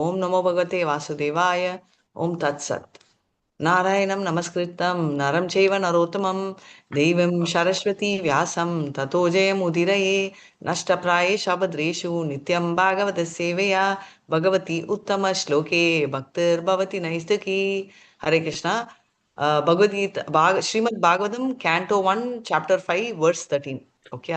ओम नमो भगवते वासुदेवाय। ओम तत्सत्। नारायणं नमस्कृतं नरं चैव नरोत्तमं देवीं सरस्वती व्यासं ततो जयमुदीरये। नष्टप्रायेष भद्रेषु नित्यं भागवत सेवया भगवती उत्तमश्लोके भक्तिर्भवति नैष्टिकी। Hare Krishna. Bhagavad Gita Srimad Bhagavatam canto 1 chapter 5 verse 13. Okay.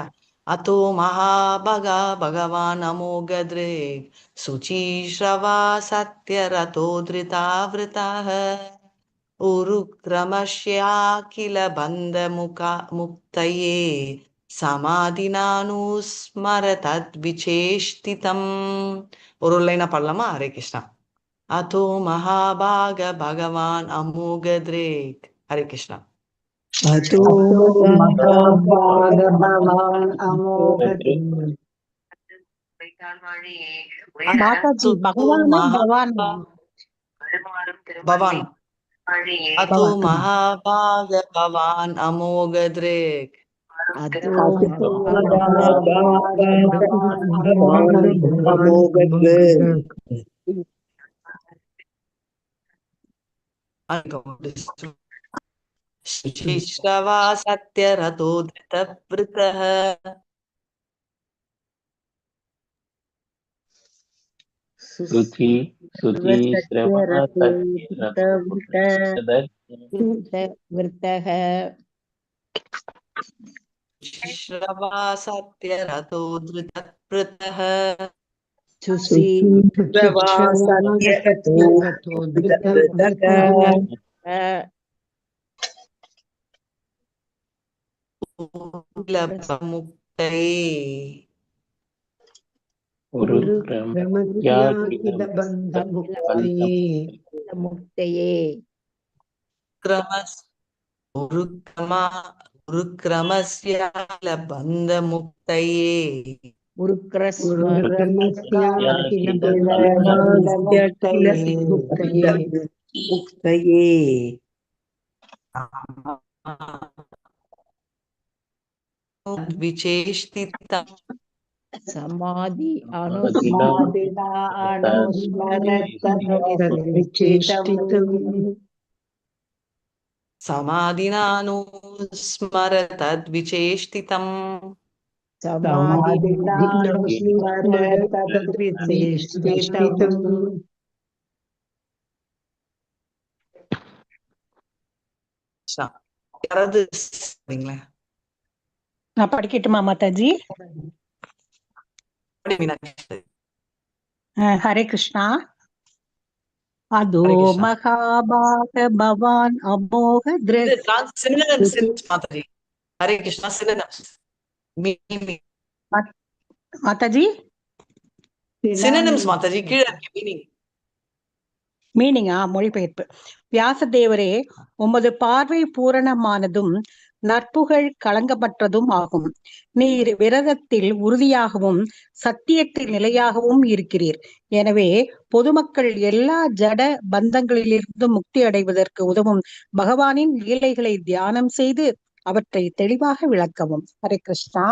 अतो महाभगा भगवान् अमोघदृक् शुचिश्रवा सत्यरतो धृतावृताः उरुक्रमस्याखिल बन्धमुक्तये समाधिनानुस्मरतद्विचेष्टितम्. ஒரு லைனா பாடலாமா? ஹரே கிருஷ்ணா. अतो महाभाग भगवान् अमोघदृक्. हरे कृष्णा. अतो महाभागवान् अमोघदृक् माताजी भगवान भगवान भवान्. अतो महाभाग भवान् अमोघदृक्. अतो शिश्रवा सत्यरतो धृतवृतः वृतः शिश्रवा सत्यरतो धृतवृतः मुक्तये उरुक्रमस्य बन्धमुक्तये विचेष्टितम् समाधि अनुस्मरतद्विचेष्टितम् समाधिनानुस्मरतद्विचेष्टितम् யாராவது சரிங்களா? நான் படிக்கட்டுமா மாதாஜி? हरे कृष्णा. अदो महाभाग भवान् अमोघदृक्. हरे कृष्णा. மாதாஜி சினோனிம்ஸ் மாதாஜி கீழ மீனிங். மீனிங்கா? மொழிபெயர்ப்பு. வியாசதேவரே, உமது பார்வை பூரணமானதும் நற்புகழ் களங்கமற்றதும் ஆகும். நீர் விரதத்தில் உறுதியாகவும் சத்தியத்தில் நிலையாகவும் இருக்கிறீர். எனவே பொதுமக்கள் எல்லா ஜட பந்தங்களிலிருந்து முக்தி அடைவதற்கு உதவும் பகவானின் லீலைகளை தியானம் செய்து அவற்றை தெளிவாக விளக்கவும். ஹரே கிருஷ்ணா.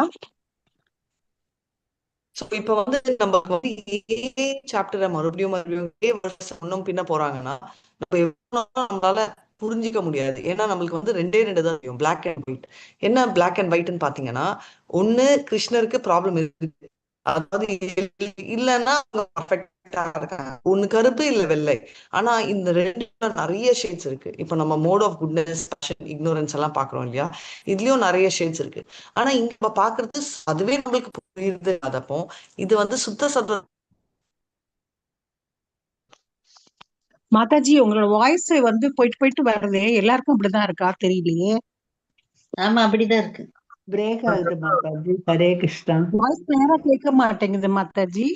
இப்ப வந்து நம்ம சாப்டரை மறுபடியும் ஒன்னும் பின்ன போறாங்கன்னா நம்ம நம்மளால புரிஞ்சிக்க முடியாது. ஏன்னா நம்மளுக்கு வந்து ரெண்டே தான் தெரியும், பிளாக் அண்ட் ஒயிட். என்ன பிளாக் அண்ட் ஒயிட்னு பாத்தீங்கன்னா, ஒண்ணு கிருஷ்ணருக்கு ப்ராப்ளம் இருக்கு, அதாவது இல்லைன்னா பர்ஃபெக்டா இருக்காங்க. ஒண்ணு கருப்பு இல்ல வெள்ளை. ஆனா இந்த ரெண்டுல நிறைய ஷேட்ஸ் இருக்கு. இப்ப நம்ம மோட் ஆஃப் குட்னஸ், இக்னோரன்ஸ் எல்லாம் பாக்குறோம் இல்லையா, இதுலயும் நிறைய ஷேட்ஸ் இருக்கு. ஆனா இங்க நம்ம பாக்குறது அதுவே நம்மளுக்கு புரியுது. அதப்போ இது வந்து சுத்த சத்த. மாதாஜி, உங்களோட வாய்ஸ் வந்து போயிட்டு போயிட்டு வருது. எல்லாருக்கும் அப்படிதான் இருக்கா தெரியலையே. ஆமா, அப்படிதான் இருக்கு. பிரேக் ஆகுது மாதாஜி. ஹரே கிருஷ்ணா. வாய்ஸ் நேரா கேட்க மாட்டேங்குது மாதாஜி.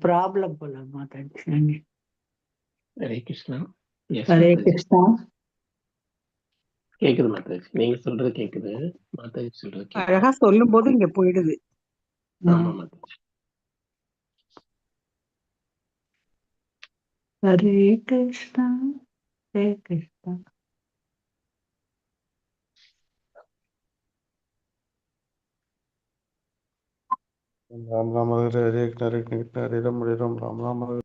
ப்ராப்ளம் போல மாதாஜி. ஹரே கிருஷ்ணா. ஹரே கிருஷ்ணா. கேக்குது மாதாஜி, நீங்க சொல்றது கேக்குது. மாதாஜி சொல்றது அழகா சொல்லும் போது இங்க போயிடுது. ஆமா மாதாஜி. ஹரே கிருஷ்ணா. ஹரே கிருஷ்ணா. राम राम हरे हरे कृष्ण हरे कृष्ण हरे राम राम राम हरे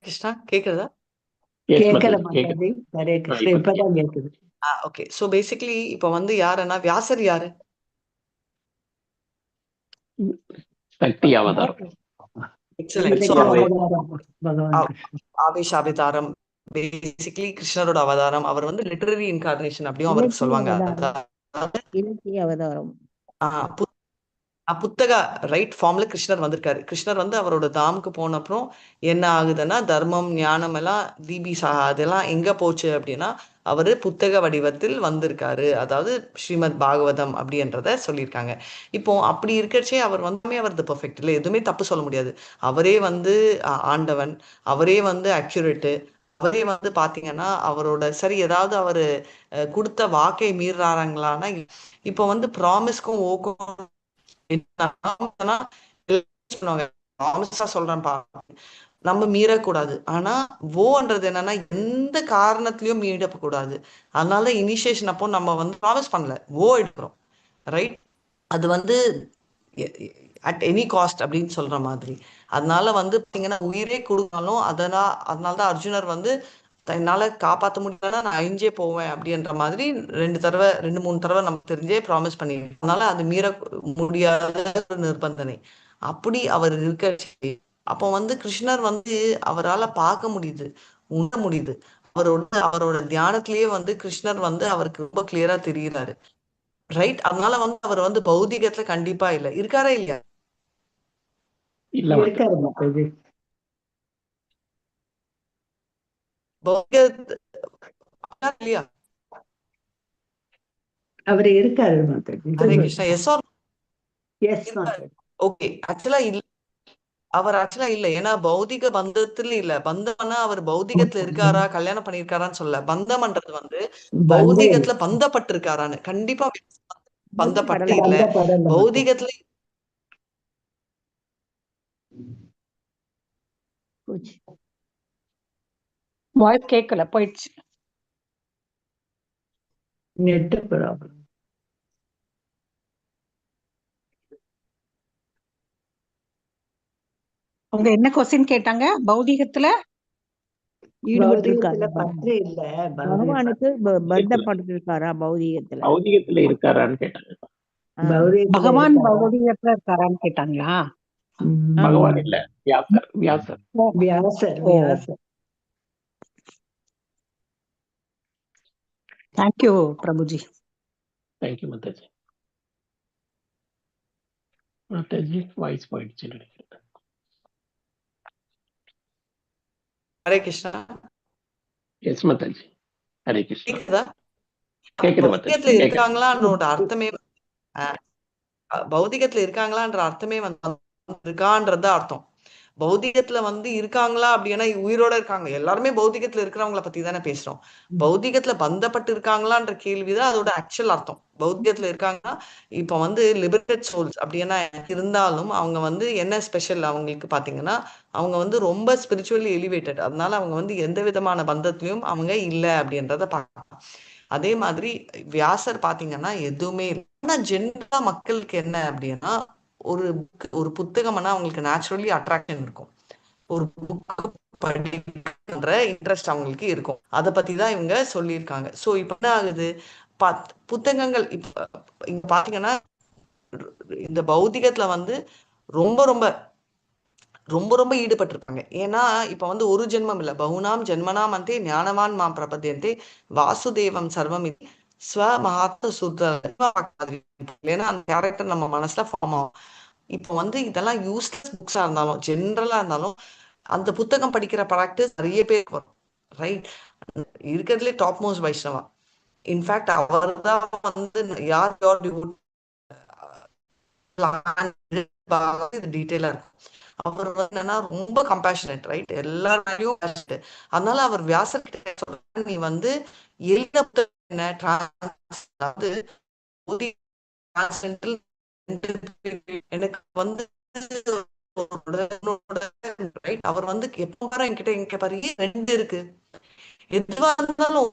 கிருஷ்ணா கேக்குறதா? எஸ் கேட்கல மாதாஜி கேக்குது. மாதாஜி. ஹரே கிருஷ்ண. இப்ப இப்பதான் கேக்குது. ஓகே. ஸோ பேசிக்கலி இப்போ வந்து யாருன்னா வியாசர் யாரு? சக்தி அவதாரம். எக்ஸலென்ட். ஸோ கிருஷ்ண அவர் அவதாரம் பகவான் கிருஷ்ணன். ஆவேஷ அவதாரம் பேசிக்கலி கிருஷ்ணரோட அவதாரம். அவர் வந்து லிட்டரரி இன்கார்னேஷன் அப்படியும் அவருக்கு இலக்கிய சொல்லுவாங்க. அவதாரம் அதாவது இலக்கிய அவதாரம் புத்தக ரைட் ஃபார்ம்ல கிருஷ்ணர் வந்திருக்காரு. கிருஷ்ணர் வந்து அவரோட தாமுக்கு போன அப்புறம் என்ன ஆகுதுன்னா தர்மம் ஞானம் எல்லாம் அதெல்லாம் எங்க போச்சு அப்படின்னா அவரு புத்தக வடிவத்தில் வந்திருக்காரு. அதாவது ஸ்ரீமத் பாகவதம் அப்படின்றத சொல்லியிருக்காங்க. இப்போ அப்படி இருக்கச்சே அவர் வந்து அவரது பெர்ஃபெக்ட் இல்லை, எதுவுமே தப்பு சொல்ல முடியாது. அவரே வந்து ஆண்டவன், அவரே வந்து அக்யூரேட்டு, அவரே வந்து பாத்தீங்கன்னா அவரோட சரி ஏதாவது அவரு கொடுத்த வாக்கை மீறாராங்களான்னா இப்போ வந்து ப்ராமிஸ்க்கும் ஓக்கும் சொல்றேன்ப்பா நம்ம மீறக்கூடாது. ஆனா ஓன்றது என்னன்னா எந்த காரணத்திலயும் மீறக்கூடாது. அதனால இனிஷியேஷன் அப்போ நம்ம வந்து ப்ராமிஸ் பண்ணல, ஓ எடுக்கிறோம், ரைட்? அது வந்து அட் எனி காஸ்ட் அப்படின்னு சொல்ற மாதிரி. அதனால வந்து பாத்தீங்கன்னா உயிரே கொடுத்தாலும் அதனாலதான் அர்ஜுனர் வந்து என்னால காப்பாற்ற முடியலன்னா நான் அழிஞ்சே போவேன் அப்படின்ற மாதிரி 2 3 தடவை நமக்கு தெரிஞ்சே ப்ராமிஸ் பண்ணிடுறேன். அதனால அது மீற முடியாத ஒரு நிர்பந்தனை அப்படி அவர் இருக்க. அப்போ வந்து கிருஷ்ணர் வந்து அவரால் பார்க்க முடியுது, உணர முடியுது. அவரோட தியானத்திலேயே வந்து கிருஷ்ணர் வந்து அவருக்கு ரொம்ப கிளியரா தெரியுறாரு, ரைட்? அதனால வந்து அவர் வந்து பௌதிகத்துல கண்டிப்பா இல்ல, இருக்காரா இல்லையா? இல்ல மாதாஜி. இருக்காரு மாதாஜி. பௌதிக இல்லையா? அவரு இருக்காரு மாதாஜி. ஹரே கிருஷ்ணா. எஸ் ஆர் எஸ் மாதாஜி. ஓகே. ஆக்சுவலா இல்ல, அவர் ஆக்சுவலா இல்ல. ஏன்னா பௌதிக பந்தத்துல இல்ல. பந்தம்னா அவர் பௌதிகத்துல இருக்காரா, கல்யாணம் பண்ணிருக்காரான்னு சொல்ல. பந்தம்ன்றது வந்து பௌதிகத்துல பந்தப்பட்டு இருக்காரான்னு. கண்டிப்பா பந்தப்பட்டு இல்ல. பௌதிகத்துல போச்சு. வாய்ஸ் கேட்கல, போயிடுச்சு. Net problem. அவங்க என்ன கொஸ்டின் கேட்டாங்க? பௌதிகத்துல ஈடுபட்டு பௌதிகத்துல இருக்காரா பற்று இல்ல. பகவானுக்கு பந்தப்பட்டு இருக்காரா பௌதிகத்துல? பௌதிகத்துல இருக்காரான்னு கேட்டாங்க. பகவான் பௌதிகத்துல இருக்காரான்னு கேட்டாங்களா? பகவான் இல்ல, வியாசர். வியாசர் வியாசர். ஓ, Vyasar. Thank you Prabhuji. Thank you Mataji. Mataji voice போயிடுச்சு நினைக்கிறேன். ஹரே கிருஷ்ணா. எஸ் மாதாஜி. ஹரே கிருஷ்ணா. கேக்குதா? கேக்குது மாதாஜி. பௌதிகத்துல இருக்காங்களான்னோட அர்த்தமே பௌதிகத்துல இருக்காங்களான்ற அர்த்தமே வந்து இருக்கான்றது அர்த்தம். பௌதிகத்துல வந்து இருக்காங்களா அப்படின்னா உயிரோட இருக்காங்க, எல்லாருமே பௌதிகத்துல இருக்கிறவங்கள பத்தி தானே பேசுறோம். பௌதிகத்துல பந்தப்பட்டு இருக்காங்களான்ற கேள்விதான் அதோட ஆக்சுவல் அர்த்தம். பௌதிகத்துல இருக்காங்கன்னா இப்ப வந்து லிபரேட்டட் சோல்ஸ் அப்படின்னா இருந்தாலும் அவங்க வந்து என்ன ஸ்பெஷல் அவங்களுக்கு பாத்தீங்கன்னா அவங்க வந்து ரொம்ப ஸ்பிரிச்சுவலி எலிவேட்டட். அதனால அவங்க வந்து எந்த விதமான பந்தத்திலையும் அவங்க இல்லை அப்படின்றத பார்க்கலாம். அதே மாதிரி வியாசர் பாத்தீங்கன்னா எதுவுமே இல்லை. ஆனா ஜென்ரலா மக்களுக்கு என்ன அப்படின்னா ஒரு புத்தகம்னா அவங்களுக்கு நேச்சுரலி அட்ராக்ஷன் இருக்கும், ஒரு புக் படிக்கின்ற இன்ட்ரெஸ்ட் அவங்களுக்கு இருக்கும். அதை பத்தி தான் இவங்க சொல்லியிருக்காங்க. ஸோ இப்ப என்ன ஆகுது, புத்தகங்கள் இப்ப இங்க பாத்தீங்கன்னா இந்த பௌதிகத்துல வந்து ரொம்ப ரொம்ப ரொம்ப ரொம்ப ஈடுபட்டிருப்பாங்க. ஏன்னா இப்ப வந்து ஒரு ஜென்மம் இல்ல, பகுனாம் ஜென்மனாம் அந்தே ஞானவான் மாம் பிரபத்தியந்தே வாசுதேவம் சர்வம் ஸ்வ மகாத்ம சுத்த. ஏன்னா அந்த கேரக்டர் நம்ம மனசுல ஃபார்ம் ஆகும். இப்போ வந்து இதெல்லாம் யூஸ்லெஸ் புக்ஸா இருந்தாலும் ஜென்ரலா இருந்தாலும் அந்த புத்தகம் படிக்கிற ப்ராக்டிஸ் நிறைய பேருக்கு வரும், ரைட்? இருக்கிறதுலே டாப் மோஸ்ட் வைஷ்ணவா. இன்ஃபேக்ட் அவர் தான் வந்து யார் இது டீட்டெயிலா இருக்கும். அவர் வந்து என்னன்னா ரொம்ப கம்பேஷனேட், ரைட்? எல்லாரையும். அதனால அவர் வியாசர் கிட்ட சொல்றாரு, நீ வந்து எழுத புத்தகம் என்ன அதாவது எனக்கு வந்து அவர் வந்து எப்ப என்கிட்ட பாரு 2 இருக்கு, எதுவா இருந்தாலும்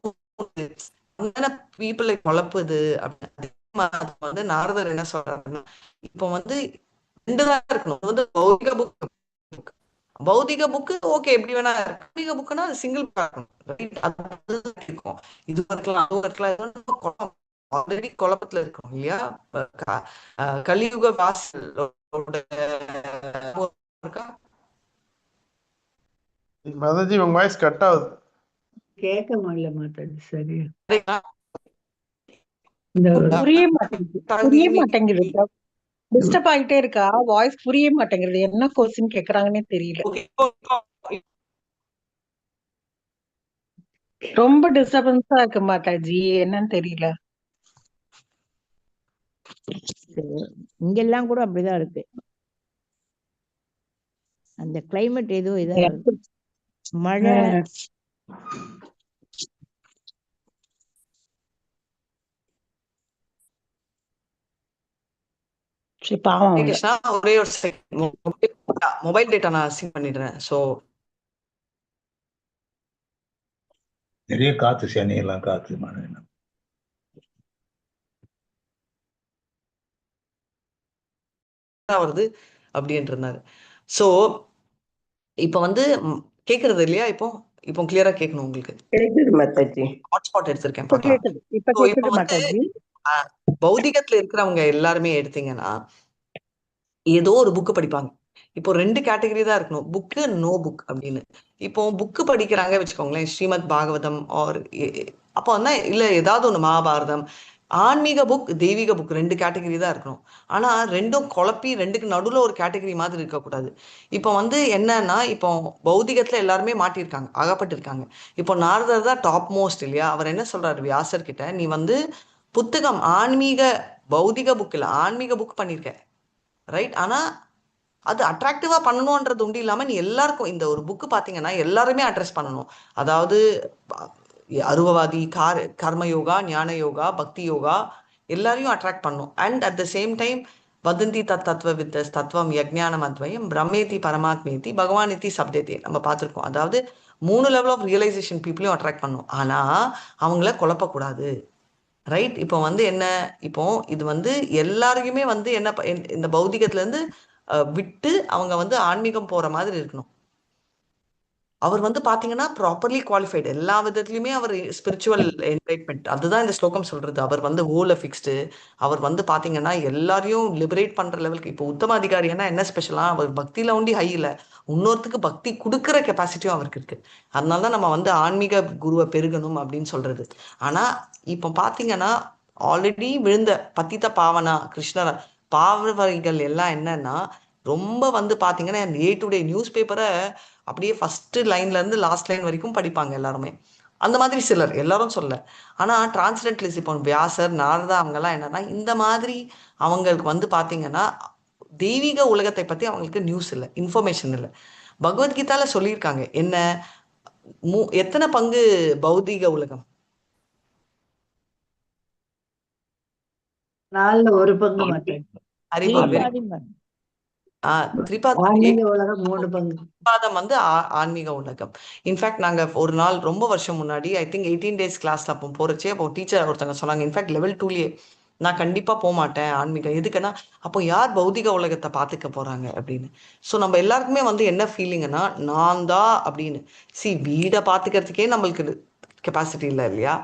பீப்புளை குழப்புது அப்படின்னு நாரதர் என்ன சொல்றாருன்னா, இப்போ ரெண்டுதான் இருக்கணும். பௌதிக புக், பௌதிக புக்கு ஓகே எப்படி வேணா இருக்கு. பௌதிக புக்குன்னா அது சிங்கிள் இருக்கும், இது இருக்கலாம் அதுவும் இருக்கலாம். ஆல்ரெடி குழப்பத்துல இருக்கோம் இல்லையா? கலியுக வாசலோட இருக்கா? மாதாஜி உங்க வாய்ஸ் கட் ஆகுது. கேட்க முடியல மாதாஜி சரியா. புரிய மாட்டேங்குது. டிஸ்டர்ப் ஆகிட்டே இருக்கா, வாய்ஸ் புரிய மாட்டேங்குது. என்ன கொஸ்டின் கேக்குறாங்கன்னே தெரியல. ரொம்ப டிஸ்டர்பன்ஸா இருக்கு மாதாஜி, என்னன்னு தெரியல. இங்கெல்லாம் கூட அப்படிதான் இருக்கு. அந்த கிளைமேட் ஏதோ இதா இருக்கு, மழை. ஒரே ஒரு மொபைல் டேட்டா நான் அசைன் பண்ணிடுறேன். சோ நிறைய காத்து, சென்னையெல்லாம் காத்து, மழை வருது அப்படின்ட்டு இருந்தாரு. சோ இப்ப கேக்குறது இல்லையா? இப்போ இப்போ கிளியரா கேட்கணும் உங்களுக்கு. ஹாட்ஸ்பாட் எடுத்திருக்கேன் பாக்கலாம். பௌதிகத்துல இருக்கிறவங்க எல்லாருமே எடுத்தீங்கன்னா ஏதோ ஒரு புக்கு படிப்பாங்க. இப்போ 2 கேட்டகரி தான் இருக்கணும், புக்கு, நோ புக் அப்படின்னு. இப்போ புக்கு படிக்கிறாங்க வச்சுக்கோங்களேன், ஸ்ரீமத் பாகவதம் ஆர் அப்போ இல்ல ஏதாவது ஒண்ணு மகாபாரதம், ஆன்மீக புக், தெய்வீக புக் 2 கேட்டகரி தான் இருக்கணும். ஆனா 2ம் குழப்பி 2க்கு நடுவுல ஒரு கேட்டகரி மாதிரி இருக்கக்கூடாது. இப்போ என்னன்னா, இப்போ பௌதிகத்துல எல்லாருமே மாட்டிருக்காங்க, அகப்பட்டிருக்காங்க. இப்போ நாரதர் தான் டாப் மோஸ்ட் இல்லையா? அவர் என்ன சொல்றாரு வியாசர் கிட்ட, நீ புத்தகம் ஆன்மீக பௌதிக புக் இல்ல ஆன்மீக புக் பண்ணிருக்க, ரைட்? ஆனா அது அட்ராக்டிவா பண்ணணும்ன்றது உண்டு இல்லாம நீ எல்லாருக்கும் இந்த ஒரு புக்கு பாத்தீங்கன்னா எல்லாருமே அட்ரஸ் பண்ணணும். அதாவது அருவவாதி, கர்ம யோகா, ஞான யோகா, பக்தி யோகா எல்லாரையும் அட்ராக்ட் பண்ணும். And at the same time வதந்தி தத்துவ வித்த தத்துவம் யஜ்ஞானம் அத்வயம் பிரம்மேதி பரமாத்மேதி பகவானிதி சப்தேதி நம்ம பார்த்துருக்கோம். அதாவது 3 லெவல் ஆஃப் ரியலைசேஷன் பீப்புளையும் அட்ராக்ட் பண்ணும். ஆனா அவங்கள குழப்பக்கூடாது, ரைட்? இப்போ என்ன, இப்போ இது எல்லாருக்குமே என்ன இந்த பௌதிகத்துல இருந்து விட்டு அவங்க ஆன்மீகம் போற மாதிரி இருக்கணும். அவர் பாத்தீங்கன்னா ப்ராப்பர்லி குவாலிஃபைடு எல்லா விதத்துலயுமே. அவர் ஸ்பிரிச்சுவல் என்லைட்மெண்ட், அதுதான் இந்த ஸ்லோகம் சொல்றது. அவர் ஹோல ஃபிக்ஸ்டு. அவர் பாத்தீங்கன்னா எல்லாரையும் லிபரேட் பண்ற லெவலுக்கு. இப்போ உத்தம அதிகாரின்னா என்ன ஸ்பெஷலா, அவர் பக்தியில ஒண்டி ஹை இல்ல, இன்னொருத்துக்கு பக்தி கொடுக்குற கெப்பாசிட்டியும் அவருக்கு இருக்கு. அதனாலதான் நம்ம ஆன்மீக குருவை பெருகணும் அப்படின்னு சொல்றது. ஆனா இப்போ பாத்தீங்கன்னா ஆல்ரெடி விழுந்த பத்தித்த பாவனா கிருஷ்ணர் பாவர்கள் எல்லாம் என்னன்னா ரொம்ப பாத்தீங்கன்னா டே டு டே நியூஸ் பேப்பரை அப்படியே ஃபர்ஸ்ட் லைன்ல இருந்து லாஸ்ட் லைன் வரைக்கும் படிப்பாங்க எல்லாருமே. அந்த மாதிரி சிலர், எல்லாரும் சொல்ல. ஆனா டிரான்ஸ்டன்ட்லிஸ்ட் இப்போ வியாசர், நாரதா அவங்கெல்லாம் என்னன்னா இந்த மாதிரி அவங்களுக்கு பாத்தீங்கன்னா தெய்வீக உலகத்தை பத்தி அவங்களுக்கு நியூஸ் இல்லை, இன்ஃபர்மேஷன் இல்லை. பகவத்கீதால சொல்லியிருக்காங்க என்ன, எத்தனை பங்கு பௌதீக உலகம்? 4ல் 1 பங்கு மாட்டாங்க. ஆன்மீக உலகம் 3 பங்கு. ஆன்மீக உலகம். இன்ஃபேக்ட் நாங்க ஒரு நாள் ரொம்ப வருஷம் முன்னாடி ஐ திங்க் 18 days கிளாஸ்ல அப்போ போறச்சே, அப்போ டீச்சர் ஒருத்தங்க சொன்னாங்க, இன்ஃபேக்ட் லெவல் 2லயே நான் கண்டிப்பா போக மாட்டேன் ஆன்மீகம், எதுக்குன்னா அப்போ யார் பௌதிக உலகத்தை பார்த்துக்க போறாங்க அப்படின்னு. ஸோ நம்ம எல்லாருக்குமே என்ன ஃபீலிங்னா, நான் தான் அப்படின்னு. வீடை பார்த்துக்கிறதுக்கே நம்மளுக்கு கெப்பாசிட்டி இல்லை இல்லையா?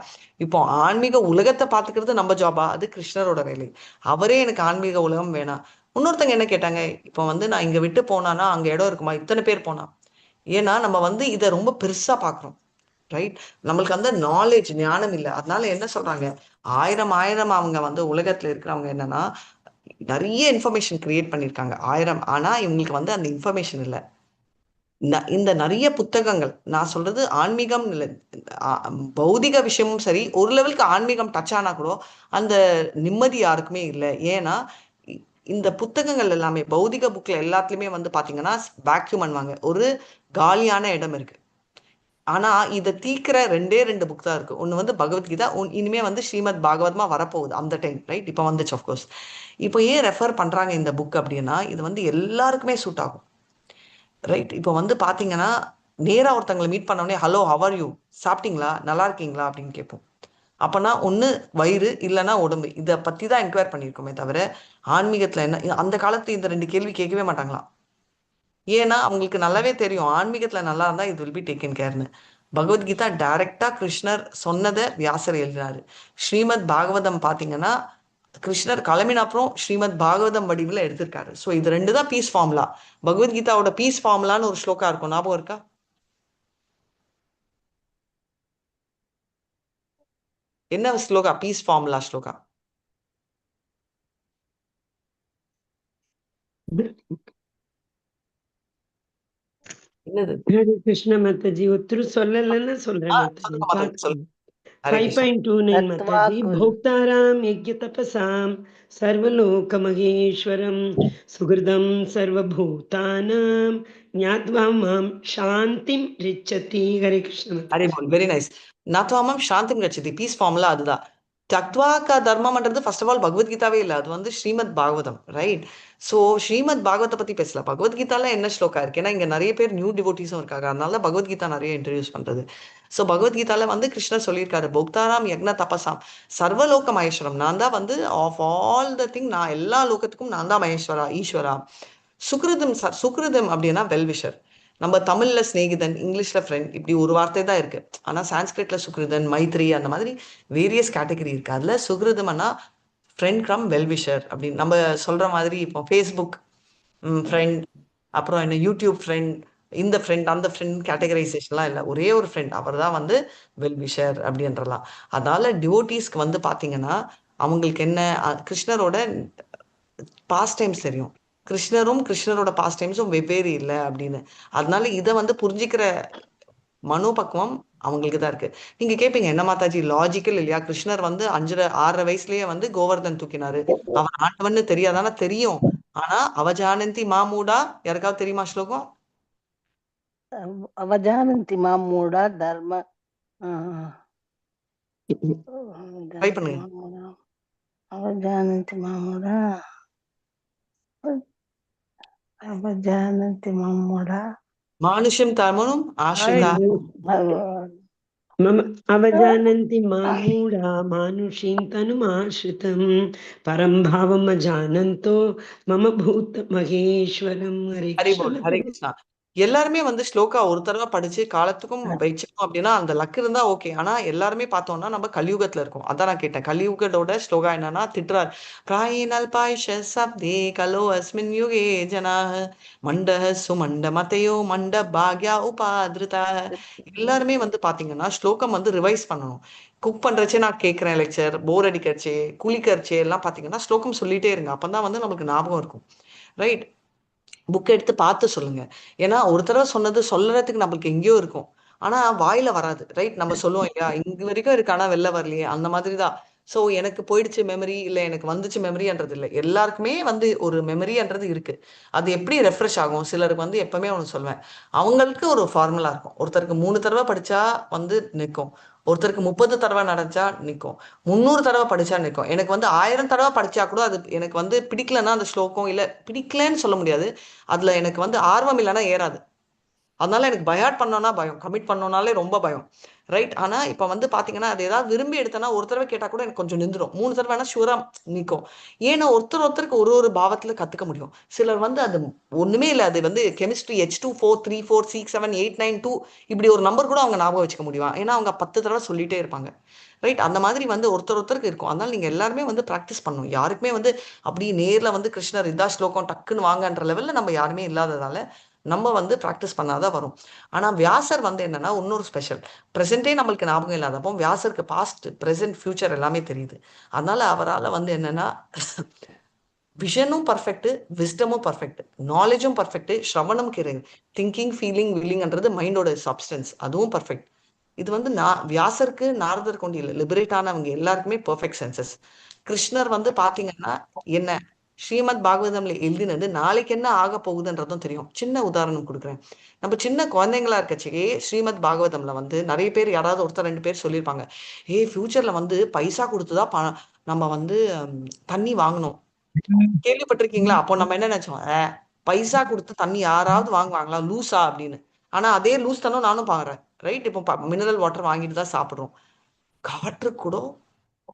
இப்போ ஆன்மீக உலகத்தை பார்த்துக்கிறது நம்ம ஜாபா? அது கிருஷ்ணரோட வேலை. அவரே எனக்கு ஆன்மீக உலகம் வேணாம். இன்னொருத்தங்க என்ன கேட்டாங்க, இப்போ நான் இங்க விட்டு போனானா அங்க இடம் இருக்குமா, இத்தனை பேர் போனா? ஏன்னா நம்ம இதை ரொம்ப பெருசா பாக்குறோம், ரைட்? நம்மளுக்கு நாலேஜ் ஞானம் இல்லை. அதனால என்ன சொல்றாங்க, ஆயிரம் அவங்க உலகத்துல இருக்கிறவங்க என்னன்னா நிறைய இன்ஃபர்மேஷன் கிரியேட் பண்ணிருக்காங்க 1000. ஆனா இவங்களுக்கு அந்த இன்ஃபர்மேஷன் இல்லை. இந்த நிறைய புத்தகங்கள், நான் சொல்றது ஆன்மீகம் இல்லை, பௌதிக விஷயமும் சரி, ஒரு லெவலுக்கு ஆன்மீகம் டச் ஆனா கூட அந்த நிம்மதி யாருக்குமே இல்லை. ஏன்னா இந்த புத்தகங்கள் எல்லாமே பௌதிக புக்ல எல்லாத்துலயுமே பாத்தீங்கன்னா வேக்யூம் பண்ணுவாங்க, ஒரு காலியான இடம் இருக்கு. ஆனா இதை தீக்கிற 2 புக் தான் இருக்கு. ஒண்ணு பகவத்கீதா, இனிமே ஸ்ரீமத் பாகவதமா வரப்போகுது அந்த டைம், ரைட்? இப்போ வந்துச்சு ஆஃப்கோர்ஸ். இப்போ ஏன் ரெஃபர் பண்றாங்க இந்த புக் அப்படின்னா, இது எல்லாருக்குமே சூட் ஆகும், ரைட்? இப்போ பாத்தீங்கன்னா நேரா ஒருத்தங்களை மீட் பண்ணோடனே ஹலோ ஹவர் யூ, சாப்பிட்டீங்களா, நல்லா இருக்கீங்களா அப்படின்னு கேட்போம். அப்பனா ஒண்ணு வயிறு இல்லைன்னா உடம்பு, இதை பத்தி தான் என்கொயர் பண்ணியிருக்கோமே தவிர ஆன்மீகத்துல என்ன அந்த காலத்துல இந்த 2 கேள்வி கேட்கவே மாட்டாங்களாம். ஏன்னா அவங்களுக்கு நல்லாவே தெரியும் ஆன்மீகத்துல நல்லா இருந்தா இது வில் பி டேக்கன் கேர்னு. பகவத்கீதா டைரக்டா கிருஷ்ணர் சொன்னதை வியாசர் எழுதினாரு. ஸ்ரீமத் பாகவதம் பாத்தீங்கன்னா கிருஷ்ணர் கிளம்பின அப்புறம் ஸ்ரீமத் பாகவதம் வடிவில் எடுத்திருக்காரு. ஸோ இது 2 தான் பீஸ் ஃபார்முலா. பகவத்கீதாவோட பீஸ் ஃபார்முலான்னு ஒரு ஸ்லோகா இருக்கும், ஞாபகம் இருக்கா? என்ன ஸ்லோகா பீஸ் ஃபார்முலா ஸ்லோகா? என்னது? ஹரே கிருஷ்ண மாதாஜி, ஒருத்தர் சொல்லலன்னு சொல்றேன் மாதாஜி. சொல்லுங்க மாதாஜி, சொல்லுங்க. ஹரே கிருஷ்ணா. 5.29 மாதாஜி. தத்வாக்குரு. போக்தாராம் யஜ்ய தபசாம் சர்வலோக மகேஸ்வரம் சுகிருதம் சர்வபூதானாம் ஞாத்வா மாம் சாந்திம் ரிச்சதி. ஹரே கிருஷ்ண ஹரே மாதாஜி. போல், வெரி நைஸ். நாத்வாமம் சாந்திம் கச்சதி, பீஸ் ஃபார்முலா அதுதான். தத்வாக்கா தர்மம்ன்றது ஃபர்ஸ்ட் ஆஃப் ஆல் பகவத்கீதாவே இல்லை, அது வந்து ஸ்ரீமத் பாகவதம், ரைட்? ஸோ ஸ்ரீமத் பாகவத்தை பத்தி பேசல. பகவத்கீதால என்ன ஸ்லோகா இருக்கு? ஏன்னா இங்க நிறைய பேர் நியூ டிவோட்டிஸும் இருக்காங்க, அதனால பகவத்கீதா நிறைய இன்ட்ரடியூஸ் பண்றது. ஸோ பகவத்கீதால வந்து கிருஷ்ணர் சொல்லியிருக்காரு, போக்தாராம் யக்ன தபசாம் சர்வலோக மகேஸ்வரம், நான் தான் வந்து ஆஃப் ஆல் த திங், நான் எல்லா லோகத்துக்கும் நான் தான் மகேஸ்வரா, ஈஸ்வரா. சுக்ருதம் சுக்ருதம் அப்படின்னா வெல்விஷர். நம்ம தமிழ்ல சிநேகிதன், இங்கிலீஷ்ல ஃப்ரெண்ட், இப்படி ஒரு வார்த்தை தான் இருக்கு. ஆனா சான்ஸ்கிரிட்ல சுக்ருதன், மைத்ரி, அந்த மாதிரி வேரியஸ் கேட்டகரி இருக்கு. அதுல சுக்ருதம்னா ஃப்ரெண்ட் கம் வெல்விஷர் அப்படின்னு நம்ம சொல்ற மாதிரி. இப்போ ஃபேஸ்புக் ஃப்ரெண்ட், அப்புறம் என்ன யூடியூப் ஃப்ரெண்ட், இந்த ஃப்ரெண்ட் அந்த ஃப்ரெண்ட் கேட்டகரைசேஷன்லாம் இல்லை. ஒரே ஒரு ஃப்ரெண்ட், அவர் தான் வந்து வெல்விஷர் அப்படின்றலாம். அதனால டிவோட்டீஸ்க்கு வந்து பாத்தீங்கன்னா அவங்களுக்கு என்ன கிருஷ்ணரோட பாஸ்ட் டைம்ஸ் தெரியும். கிருஷ்ணரோட பாஸ்ட் டைம்ஸும் வெவ்வேறு இல்லை அப்படின்னு. அதனால இதை வந்து புரிஞ்சிக்கிற மனோபக்குவம் அவங்களுக்கு தான் இருக்கு. நீங்க கேட்பீங்க, என்ன மாதாஜி லாஜிக்கல் இல்லையா? கிருஷ்ணர் வந்து 5.5 வயசுலயே வந்து கோவர்தன் தூக்கினாரு, அவன் ஆண்டவன்னு தெரியாதானா? தெரியும். ஆனா அவஜானந்தி மாமூடா, யாருக்காவது தெரியுமா ஸ்லோகம்? அவஜானந்தி மாமூடா தர்ம ட்ரை பண்ணுங்க. அவஜானந்தி மாமூடா அவஜானந்தி மாமூடா மானுஷம் தமனும் ஆஷ்ரிதா. மம அவஜானந்தி மாமூடா மானுஷீம் தனுமாஸ்ரிதம் பரம் பாவம் அஜானந்தோ மம பூத மகேஸ்வரம். ஹரே ஹரி போல், கிருஷ்ண. ஹரே கிருஷ்ணா. எல்லாருமே வந்து ஸ்லோகா ஒரு தடவை படிச்சு காலத்துக்கும் வச்சுக்கணும் அப்படின்னா அந்த லக் இருந்தா ஓகே. ஆனா எல்லாருமே பார்த்தோம்னா நம்ம கலியுகத்துல இருக்கோம். அதான் நான் கேட்டேன், கலியுகத்தோட ஸ்லோகா என்னன்னா திட்டுறார். பிராயினல் பாய்ஷ சப்தே கலோ அஸ்மின் யுகே ஜனாஹ மண்டஹ சுமண்ட மதையோ மண்ட பாக்யா உபாதிருதா. எல்லாருமே வந்து பாத்தீங்கன்னா ஸ்லோகம் வந்து ரிவைஸ் பண்ணணும். குக் பண்றச்சே நான் கேட்கிறேன் லெக்சர், போர் அடிக்கிறச்சே, குளிக்கிறச்சே எல்லாம் பாத்தீங்கன்னா ஸ்லோகம் சொல்லிட்டே இருங்க. அப்பதான் வந்து நமக்கு ஞாபகம் இருக்கும், ரைட்? புக் எடுத்து பார்த்து சொல்லுங்க. ஏன்னா ஒரு தடவை சொன்னது சொல்றதுக்கு நம்மளுக்கு எங்கேயோ இருக்கும், ஆனா வாயில வராது, ரைட்? நம்ம சொல்லுவோம் இல்லையா, இங்க வரைக்கும் இருக்கு ஆனா வெளில வரலையே, அந்த மாதிரி தான். ஸோ எனக்கு போயிடுச்சு மெமரி, இல்லை எனக்கு வந்துச்சு மெமரின்றது இல்லை. எல்லாருக்குமே வந்து ஒரு மெமரின்றது இருக்கு. அது எப்படி ரெஃப்ரெஷ் ஆகும்? சிலருக்கு வந்து எப்பவுமே ஒன்று சொல்வேன், அவங்களுக்கு ஒரு ஃபார்முலா இருக்கும். ஒருத்தருக்கு 3 தடவை படிச்சா வந்து நிற்கும், ஒருத்தருக்கு 30 தடவை நடந்தா நிற்கும், 300 தடவை படிச்சா நிற்கும். எனக்கு வந்து 1000 தடவை படிச்சா கூட அது எனக்கு வந்து பிடிக்கலன்னா அந்த ஸ்லோகம் இல்லை, பிடிக்கலன்னு சொல்ல முடியாது, அதுல எனக்கு வந்து ஆர்வம் இல்லைன்னா ஏறாது. அதனால எனக்கு பயாட் பண்ணோம்னா பயம், கமிட் பண்ணோம்னாலே ரொம்ப பயம், ரைட்? ஆனா இப்ப வந்து பாத்தீங்கன்னா அது ஏதாவது விரும்பி எடுத்தேன்னா ஒரு தடவை கேட்டா கூட எனக்கு கொஞ்சம் நின்றுடும், 3 தடவைனா ஷூரா நிற்கும். ஏன்னா ஒருத்தருக்கு ஒரு பாவத்துல கத்துக்க முடியும். சிலர் வந்து அது ஒண்ணுமே இல்லை, அது வந்து கெமிஸ்ட்ரி H2 4 3 4 6 7 8 9 2 இப்படி ஒரு நம்பர் கூட அவங்க ஞாபகம் வச்சுக்க முடியும், ஏன்னா அவங்க 10 தடவை சொல்லிட்டே இருப்பாங்க, ரைட்? அந்த மாதிரி வந்து ஒருத்தருக்கு இருக்கும். அதனால நீங்க எல்லாருமே வந்து ப்ராக்டிஸ் பண்ணணும். யாருக்குமே வந்து அப்படி நேர்ல வந்து கிருஷ்ணர் இதா ஸ்லோகம் டக்குன்னு வாங்கன்ற லெவல்ல நம்ம யாருமே இல்லாததால நம்ம வந்து ப்ராக்டிஸ் பண்ணாதான் வரும். ஆனா வியாசர் வந்து என்னன்னா இன்னொரு ஸ்பெஷல். ப்ரெசென்டே நம்மளுக்கு ஞாபகம் இல்லாதப்போ வியாசருக்கு பாஸ்ட் ப்ரெசென்ட் ஃபியூச்சர் எல்லாமே தெரியுது. அதனால அவரால் வந்து என்னன்னா விஷனும் பர்ஃபெக்ட், விஸ்டமும் பர்ஃபெக்ட், நாலேஜும் பர்ஃபெக்ட், ஸ்ரவணம் கிடையாது, திங்கிங் ஃபீலிங் வில்லிங்ன்றது மைண்டோட சப்ஸ்டன்ஸ், அதுவும் பர்ஃபெக்ட். இது வந்து வியாசருக்கு நாரதர் கொண்டு இல்லை, லிபரேட் ஆனவங்க எல்லாருக்குமே பர்ஃபெக்ட் சென்சஸ். கிருஷ்ணர் வந்து பாத்தீங்கன்னா என்ன ஸ்ரீமத் பாகவதம்ல எழுதினது நாளைக்கு என்ன ஆக போகுதுன்றதும் தெரியும். சின்ன உதாரணம் கொடுக்குறேன். நம்ம சின்ன குழந்தைங்களா இருக்கச்சே ஸ்ரீமத் பாகவதம்ல வந்து நிறைய பேர் யாராவது ஒருத்தர் 2 பேர் சொல்லியிருப்பாங்க, ஃபியூச்சர்ல வந்து பைசா கொடுத்துதான் நம்ம வந்து தண்ணி வாங்கணும். கேள்விப்பட்டிருக்கீங்களா? அப்போ நம்ம என்ன நினைச்சோம், பைசா கொடுத்து தண்ணி யாராவது வாங்குவாங்களா, லூசா அப்படின்னு. ஆனா அதே லூஸ் தனம் நானும் பாக்குறேன். ரைட்? இப்போ மினரல் வாட்டர் வாங்கிட்டு தான் சாப்பிடுறோம். காற்று கூட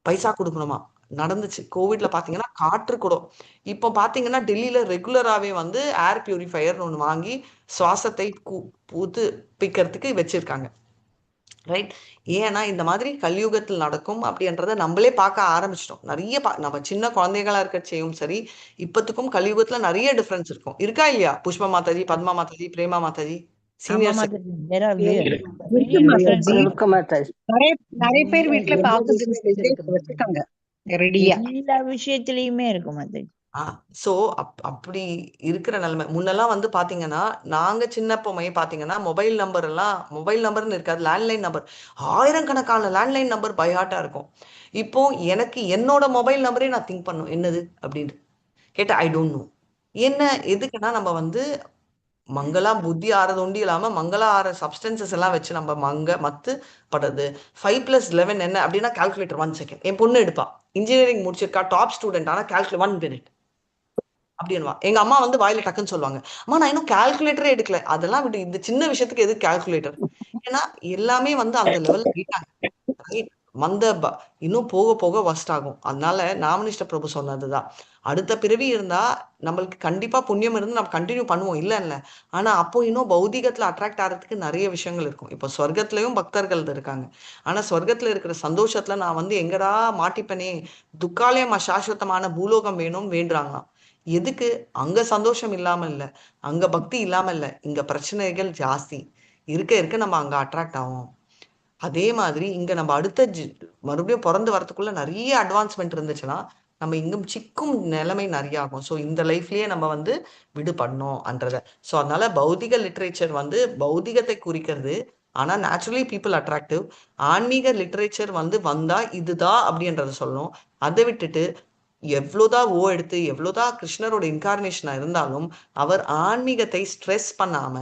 பைசா கொடுக்கணுமா? நடந்துச்சு. கோவிட்ல பாத்தீங்கன்னா காற்று கூட. இப்போ பாத்தீங்கன்னா டெல்லியில ரெகுலராவே வந்து ஏர் பியூரிஃபையர்னு ஒண்ணு வாங்கி சுவாசத்தை புதுப்பிக்கிறதுக்கு வச்சிருக்காங்க. ரைட்? ஏன்னா இந்த மாதிரி கலியுகத்தில் நடக்கும் அப்படின்றத நம்மளே பார்க்க ஆரம்பிச்சிட்டோம். நிறைய நம்ம சின்ன குழந்தைகளா இருக்கச்சேயும் சரி, இப்பத்துக்கும் கலியுகத்துல நிறைய டிஃபரன்ஸ் இருக்கும். இருக்கா இல்லையா? புஷ்பா மாதாஜி, பத்மா மாதாஜி, பிரேமா மாதாஜி, ஆமா சீனியர் மாதாஜி, there are இருக்கு many different மாதாஜி. இருக்கு மாதாஜி. நிறைய நிறைய பேர் வீட்டுல எல்லா ஆக்சிஜன் difference இருக்கு மாதாஜி. வச்சுட்டாங்க ரெடியா. எல்லா விஷயத்திலயுமே இருக்கும் மாதாஜி. சோ அப்படி இருக்கிற நிலைமை. முன்னெல்லாம் வந்து பாத்தீங்கன்னா, நாங்க சின்ன பொம்மையை பாத்தீங்கன்னா மொபைல் நம்பர்னு இருக்காது, லேண்ட்லைன் நம்பர். 1000கணக்கான லேண்ட்லைன் நம்பர் பை ஹார்ட்டா இருக்கும். இப்போ எனக்கு என்னோட மொபைல் நம்பரே நான் திங்க் பண்ணும் என்னது அப்படின்னு கேட்டா ஐ டோன்ட் நோ. என்ன எதுக்குன்னா நம்ம வந்து மங்களா புத்தி ஆறது ஒண்டி இல்லாம மங்களா ஆற சப்ஸ்டன்சஸ் எல்லாம் வச்சு நம்ம மத்து படுறது. 5+11 என்ன அப்படின்னா கால்குலேட்டர் 1 செகண்ட். என் பொண்ணு எடுப்பா, இன்ஜினியரிங் முடிச்சிருக்கா, டாப் ஸ்டூடெண்ட், ஆனா கால்குலேட் 1 மினிட் அப்படின்வா. எங்க அம்மா வந்து வாயில டக்குன்னு சொல்லுவாங்க, அம்மா நான் இன்னும் கால்குலேட்டரே எடுக்கல. அதெல்லாம் விட்டு இந்த சின்ன விஷயத்துக்கு எது கால்குலேட்டர்? ஏன்னா எல்லாமே வந்து அந்த லெவல் போயிட்டாங்க. இன்னும் போக போக வஸ்ட் ஆகும். அதனால நாமனிஷ்ட பிரபு சொன்னதுதான், அடுத்த பிறவி இருந்தா நம்மளுக்கு கண்டிப்பா புண்ணியம் இருந்து நம்ம கண்டினியூ பண்ணுவோம், இல்ல. ஆனா அப்போ இன்னும் பௌதிகத்துல அட்ராக்ட் ஆகிறதுக்கு நிறைய விஷயங்கள் இருக்கும். இப்போ சொர்க்கத்திலயும் பக்தர்கள் இருக்காங்க. ஆனா சொர்க்கத்துல இருக்கிற சந்தோஷத்துல நான் வந்து எங்கடா மாட்டிப்பனே, துக்காலயம் அசாஸ்வதமான பூலோகம் வேணும்னு வேண்டுறாங்களாம். எதுக்கு? அங்க சந்தோஷம் இல்லாம இல்ல, அங்க பக்தி இல்லாம இல்ல, இங்க பிரச்சனைகள் ஜாஸ்தி இருக்க இருக்க நம்ம அங்க அட்ராக்ட் ஆகும். அதே மாதிரி இங்க நம்ம அடுத்த மறுபடியும் பிறந்து வரதுக்குள்ள நிறைய அட்வான்ஸ்மெண்ட் இருந்துச்சுன்னா நம்ம இங்கும் சிக்கும் நிலைமை நிறைய ஆகும். ஸோ இந்த லைஃப்லயே நம்ம வந்து விடுபடணும்ன்றத. ஸோ அதனால பௌதிக லிட்ரேச்சர் வந்து பௌதிகத்தை குறிக்கிறது. ஆனா நேச்சுரலி பீப்புள் அட்ராக்டிவ். ஆன்மீக லிட்ரேச்சர் வந்து வந்தா இதுதான் அப்படின்றத சொல்லணும். அதை விட்டுட்டு எவ்வளோதான் எடுத்து எவ்வளோதான் கிருஷ்ணரோட இன்கார்னேஷனா இருந்தாலும் அவர் ஆன்மீகத்தை ஸ்ட்ரெஸ் பண்ணாம,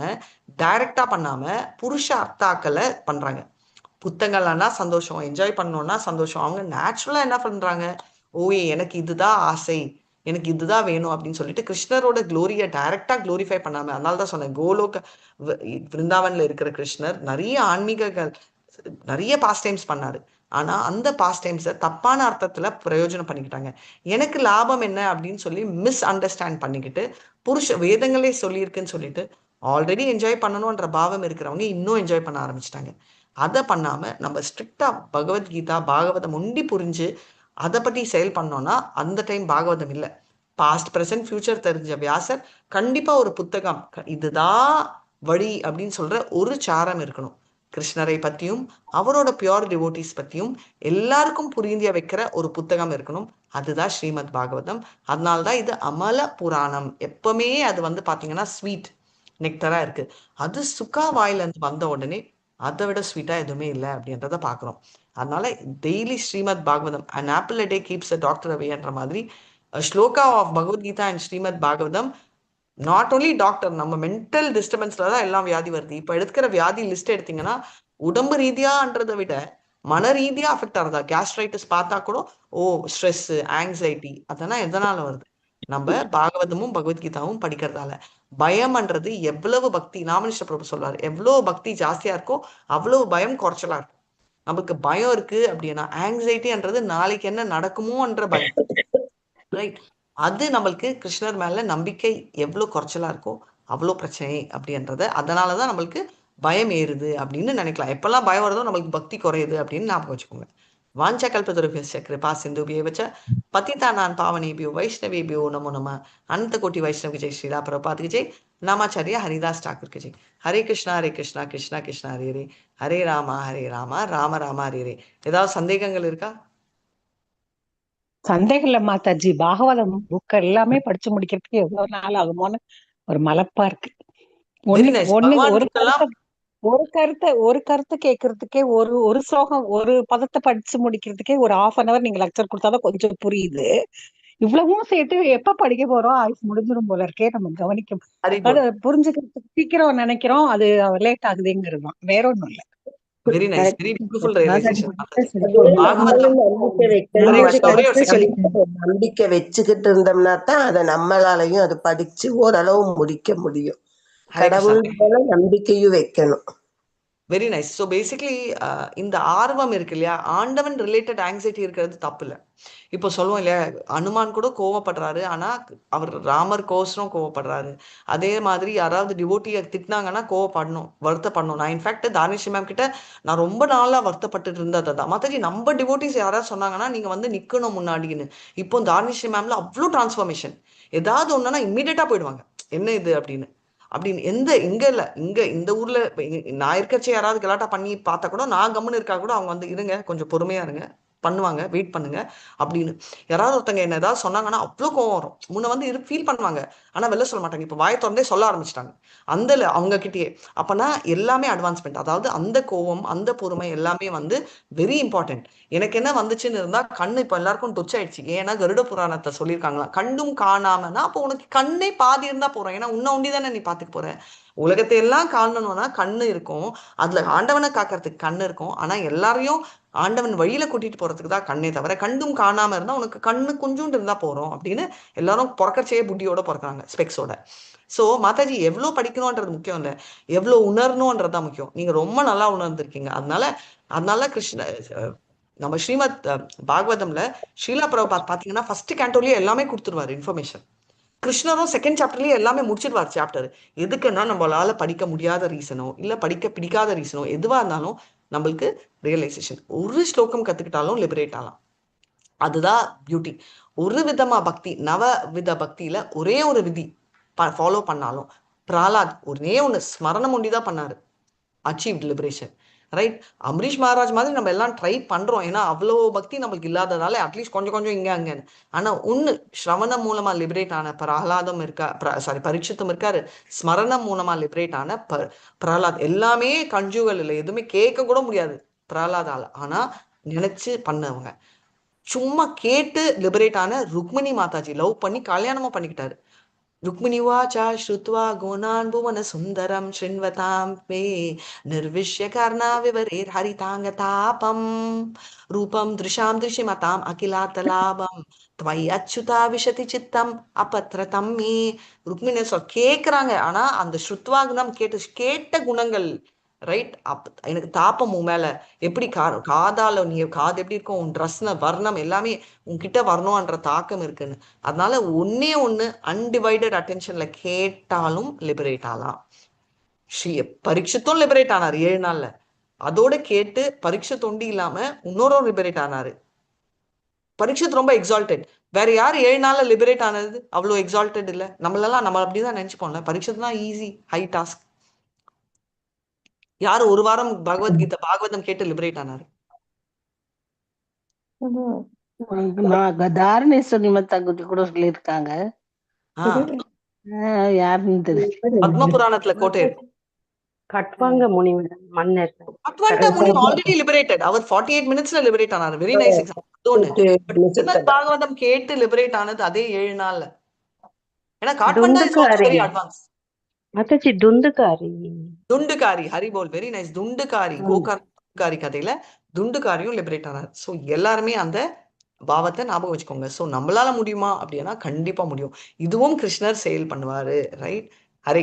டைரக்டா பண்ணாம புருஷ அர்த்தாக்களை பண்றாங்க. புத்தகங்கள்னா சந்தோஷம், என்ஜாய் பண்ணணும்னா சந்தோஷம். அவங்க நேச்சுரலா என்ன பண்றாங்க, எனக்கு இதுதான் ஆசை, எனக்கு இதுதான் வேணும் அப்படின்னு சொல்லிட்டு கிருஷ்ணரோட குளோரியை டைரக்டா குளோரிஃபை பண்ணாம. அதனாலதான் சொன்னேன், கோலோக விருந்தாவன்ல இருக்கிற கிருஷ்ணர் நிறைய ஆன்மீகங்கள் நிறைய பாஸ்ட் டைம்ஸ் பண்ணாரு. ஆனா அந்த பாஸ்ட் டைம்ஸை தப்பான அர்த்தத்துல பிரயோஜனம் பண்ணிக்கிட்டாங்க. எனக்கு லாபம் என்ன அப்படின்னு சொல்லி மிஸ் அண்டர்ஸ்டாண்ட் பண்ணிக்கிட்டு வேதங்களே சொல்லியிருக்குன்னு சொல்லிட்டு ஆல்ரெடி என்ஜாய் பண்ணணும்ன்ற பாவம் இருக்கிறவங்க இன்னும் என்ஜாய் பண்ண ஆரம்பிச்சிட்டாங்க. அதை பண்ணாம நம்ம ஸ்ட்ரிக்டா பகவத்கீதா பாகவதம் ஒண்டி புரிஞ்சு அதை பத்தி செயல் பண்ணோம்னா அந்த டைம் பாகவதம் இல்லை, பாஸ்ட் பிரசன்ட் ஃபியூச்சர் தெரிஞ்ச வியாசர் கண்டிப்பா ஒரு புத்தகம் இதுதான் வழி அப்படின்னு சொல்ற ஒரு சாரம் இருக்கணும். கிருஷ்ணரை பத்தியும் அவரோட பியோர் டிவோட்டிஸ் பத்தியும் எல்லாருக்கும் புரிந்திய வைக்கிற ஒரு புத்தகம் இருக்கணும். அதுதான் ஸ்ரீமத் பாகவதம். அதனால்தான் இது அமல புராணம். எப்பவுமே அது வந்து பாத்தீங்கன்னா ஸ்வீட் நெக்டரா இருக்கு. அது சுக்கா வாயில இருந்து வந்த உடனே அதை விட ஸ்வீட்டா எதுவுமே இல்லை அப்படின்றத பாக்குறோம். அதனால daily Srimad Bhagavatam, an apple a day keeps a doctor away என்ற மாதிரி shloka of Bhagavad Gita and Srimad Bhagavatam not only doctor, நம்ம மென்டல் டிஸ்டர்பன்ஸ்ல தான் எல்லாம் வியாதி வருது. இப்ப எடுக்கிற வியாதி லிஸ்ட் எடுத்தீங்கன்னா உடம்பு ரீதியான்றதை விட மன ரீதியா அஃபெக்ட் ஆகுதா? கேஸ்ட்ரைட்டிஸ் பார்த்தா கூட ஸ்ட்ரெஸ், ஆங்ஸைட்டி, அதெல்லாம் எதனால வருது? நம்ம பாகவதமும் பகவத்கீதாவும் படிக்கிறதால. பயம்ன்றது எவ்வளவு பக்தி, நாமனிஷ்ட பிரபு சொல்றாரு, எவ்வளவு பக்தி ஜாஸ்தியா இருக்கோ அவ்வளவு பயம் குறைச்சலா இருக்கும். நமக்கு பயம் இருக்கு அப்படின்னா ஆங்ஸைட்டின்றது நாளைக்கு என்ன நடக்குமோன்ற பயம், ரைட்? அது நம்மளுக்கு கிருஷ்ணர் மேல நம்பிக்கை எவ்வளவு குறைச்சலா இருக்கோ அவ்வளோ பிரச்சனை அப்படின்றத. அதனாலதான் நம்மளுக்கு பயம் ஏறுது அப்படின்னு நினைக்கலாம். எப்பெல்லாம் பயம் வருதோ நம்மளுக்கு பக்தி குறையுது அப்படின்னு ஞாபகம் வச்சுக்கோங்க. வாஞ்சா கல்பதருபியஸ்ச கிருபா சிந்துபியைவ ச பதிதானான் பாவனேபியோ வைஷ்ணவேபியோ நமோ நம. அனந்த கோட்டி வைஷ்ணவ ஜெய் ஸ்ரீலா பிரபாத் ஜெய். நாமாச்சாரியா ஹரிதாஸ் டாக்கூர் ஜெய். ஹரே கிருஷ்ணா கிருஷ்ணா கிருஷ்ணா ஹரே ஹரே, ஹரே ராமா ராம ராம ஹரே ஹரே. ஏதாவது சந்தேகங்கள் இருக்கா? சந்தேகம் இல்ல மாதாஜி, பாகவதம் புக் எல்லாமே படிச்சு முடிக்கிறதுக்கு எவ்வளவு நாள் ஆகுமோன்னு ஒரு மலப்பா இருக்கு. Very nice. பகவான் புக்கெல்லாம் ஒரு கருத்தை கேட்கறதுக்கே ஒரு ஸ்லோகம் ஒரு பதத்தை படிச்சு முடிக்கிறதுக்கே ஒரு 1/2 hour நீங்க லெக்சர் கொடுத்தாதான் கொஞ்சம் புரியுது. இவ்வளவும் சேர்த்து எப்ப படிக்க போறோம், ஆயுசு முடிஞ்சிடும் போல இருக்கே. நம்ம கவனிக்கும் அது புரிஞ்சுக்கிறதுக்கு சீக்கிரம் நினைக்கிறோம், அது லேட் ஆகுதுங்கிறது தான், வேற ஒண்ணும் இல்ல. Very nice, very beautiful realisation. நம்பிக்கை வச்சுக்கிட்டு இருந்தோம்னா தான் அதை நம்மளாலையும் அதை படிச்சு ஓரளவு முடிக்க முடியும். ஹரே கிருஷ்ணா. கடவுள் மேல நம்பிக்கையும் வைக்கணும். Very nice. ஸோ பேசிக்லி இந்த ஆர்வம் இருக்கு இல்லையா, ஆண்டவன் ரிலேட்டட் ஆங்ஸைட்டி இருக்கிறது தப்பு இல்லை. இப்போ சொல்லுவோம் இல்லையா, அனுமான் கூட கோவப்படுறாரு, ஆனா அவர் ராமர் கோசரம் கோவப்படுறாரு. அதே மாதிரி யாராவது டிவோட்டியை திட்டினாங்கன்னா கோவப்படணும், வருத்தப்படணும். நான் இன்ஃபேக்ட் தானிஷி மேம் கிட்ட நான் ரொம்ப நாளா வருத்தப்பட்டு இருந்தது தான், மற்றபடி நம்ம டிவோட்டிஸ் யாராவது சொன்னாங்கன்னா நீங்க வந்து நிக்கணும் முன்னாடின்னு. இப்போ தானிஷி மேம்ல அவ்வளோ டிரான்ஸ்ஃபர்மேஷன். ஏதாவது ஒண்ணுன்னா இம்மீடியட்டா போயிடுவாங்க, என்ன இது அப்படின்னு இங்க இல்ல, இந்த ஊர்ல நான் இருக்கச்சு யாராவது கலாட்டா பண்ணி பார்த்தா கூட நான் கம்முன்னு இருக்கா கூட அவங்க வந்து இருங்க கொஞ்சம் பொறுமையா இருங்க, பண்ணுவாங்க, வெயிட் பண்ணுங்க அப்படின்னு. யாராவது ஒருத்தங்க என்ன ஏதாவது சொன்னாங்கன்னா அவ்வளோ கோவம் வரும். முன்ன வந்து ஃபீல் பண்ணுவாங்க, ஆனா வெளில சொல்ல மாட்டாங்க. இப்போ வாயை திறந்தே சொல்ல ஆரம்பிச்சிட்டாங்க அந்த அவங்க கிட்டேயே. அப்பனா எல்லாமே அட்வான்ஸ்மெண்ட். அதாவது அந்த கோவம், அந்த பொறுமை எல்லாமே வந்து வெரி இம்பார்ட்டன்ட். எனக்கு என்ன வந்துச்சுன்னு இருந்தா, கண்ணு இப்போ எல்லாருக்கும் தொச்சாயிடுச்சு. ஏன்னா கருட புராணத்தை சொல்லியிருக்காங்களா, கண்டும் காணாமனா அப்போ உனக்கு கண்ணே பாதி இருந்தா போறோம். ஏன்னா உன்ன ஒண்டி தானே நீ பாத்துக்க போற. உலகத்தை எல்லாம் காணணும்னா கண்ணு இருக்கும், அதுல ஆண்டவனை காக்கிறதுக்கு கண்ணு இருக்கும். ஆனா எல்லாரையும் ஆண்டவன் வழியில கூட்டிட்டு போறதுக்கு தான் கண்ணே தவிர, கண்டும் காணாம இருந்தா உனக்கு கண்ணு கொஞ்சோண்டு இருந்தா போறோம் அப்படின்னு எல்லாரும் பிறக்கச்சே புட்டியோட பிறக்கிறாங்க, ஸ்பெக்ஸோட. ஸோ மாதாஜி எவ்வளோ படிக்கணும்ன்றது முக்கியம் இல்லை, எவ்வளோ உணரணும்ன்றதுதான் முக்கியம். நீங்க ரொம்ப நல்லா உணர்ந்திருக்கீங்க. அதனால கிருஷ்ண நம்ம ஸ்ரீமத் பாகவதம்ல ஸ்ரீலா பிரபுபாத் பாத்தீங்கன்னா ஃபர்ஸ்ட் கேண்டோலயே எல்லாமே கொடுத்துருவாரு இன்ஃபர்மேஷன். கிருஷ்ணரும் செகண்ட் சாப்டர்லயே எல்லாமே முடிச்சிருவார் சாப்டர். எதுக்குன்னா நம்மளால படிக்க முடியாத ரீசனோ இல்ல படிக்க பிடிக்காத ரீசனோ எதுவா இருந்தாலும் நம்மளுக்கு ரியலைசேஷன். ஒரு ஸ்லோகம் கத்துக்கிட்டாலும் லிபரேட் ஆகலாம். அதுதான் பியூட்டி. ஒரு விதமா பக்தி, நவ வித பக்தியில ஒரே ஒரு விதி ஃபாலோ பண்ணாலும், பிரஹ்லாத் ஒரே ஒண்ணு ஸ்மரணம் ஒண்டிதான் பண்ணாரு, achieve liberation. Right? Ambareesh Maharaj மாதிரி நம்ம எல்லாம் ட்ரை பண்றோம், ஏன்னா அவ்வளோ பக்தி நம்மளுக்கு இல்லாததால அட்லீஸ்ட் கொஞ்சம் கொஞ்சம் இங்க அங்கன்னு. ஆனா ஒண்ணு, ஸ்ரவணம் மூலமா லிபரேட் ஆன பிரஹ்லாதம் பரீட்சித்தும் இருக்காரு, ஸ்மரணம் மூலமா லிபரேட் ஆன பிரஹ்லாத். எல்லாமே கஞ்சுகள் இல்லை, எதுவுமே கேட்க கூட முடியாது பிரஹ்லாதால. ஆனா நினைச்சு பண்ணவங்க, சும்மா கேட்டு லிபரேட் ஆன ருக்மிணி மாதாஜி லவ் பண்ணி கல்யாணமா பண்ணிக்கிட்டாரு. ருக்மிணி வாச்சா ஸ்ருத்வா குணான் புவன சுந்தரம் ஸ்ருண்வதாம் மே நிர்விஷ்ய கர்ணா விவரேர் ஹரிதாங்க தாபம் ரூபம் திருஷாம் திருஷிமதாம் அகிலாத்தலாபம் துவை அச்சுதா விஷதி சித்தம் அபத்ரதம் மே. ருக்மிணி கேக்குறாங்க, ஆனா அந்த ஸ்ருத்வாகுணம் கேட்ட குணங்கள். ரைட்? எனக்கு தாப்பம் உன் மேல, எப்படி காதால நீ காது எப்படி இருக்கும், உன் ட்ரெஸ்ன வர்ணம் எல்லாமே உன்கிட்ட வரணும்ன்ற தாக்கம் இருக்குன்னு. அதனால ஒன்னே ஒண்ணு, அன்டிவைடட் அட்டென்ஷன்ல கேட்டாலும் லிபரேட் ஆகலாம். பரீட்சித்தும் லிபரேட் ஆனாரு 7 நாள்ல. அதோட கேட்டு பரீட்சை தொண்டி இல்லாம இன்னொரு லிபரேட் ஆனாரு. பரீட்சித் ரொம்ப எக்ஸால்டட். வேற யார் 7 நாள்ல லிபரேட் ஆனது அவ்வளவு எக்ஸால்டட் இல்ல. நம்ம அப்படிதான் நினைச்சுப்போம்ல, பரீட்சித் தான் ஈஸி ஹை டாஸ்க். யாரு ஒரு வாரம் பகவத்கீதை பாகவதம் கேட்டு லிபரேட் ஆனாரு? தாரணேஸ்வரி மத்தாக்குட்டி கூட சொல்லியிருக்காங்க, யாருன்னு தெரியும். பத்ம புராணத்துல கோட்டை இருக்கும். கட்வாங்க முனிவர் மன்னர். அட்வான்டா முனிவர் ஆல்ரெடி லிபரேட்டட். அவர் 48 மினிட்ஸ்ல லிபரேட் ஆனாரு. Very nice example. பாகவதம் கேட்டு லிபரேட் ஆனது அதே 7 நாள்ல. ஏன்னா Kathmandu is also very advance. Mataji Dhundhukari. Dhundhukari, Haribol, very nice. Dhundhukari, கோகாரி கதையில துண்டுகாரியும் லிபரேட் ஆனார். ஸோ எல்லாருமே அந்த பாவத்தை ஞாபகம் வச்சுக்கோங்க. ஸோ நம்மளால முடியுமா அப்படின்னா கண்டிப்பா முடியும். இதுவும் கிருஷ்ணர் செயல் பண்ணுவாரு. ரைட்? ஹரே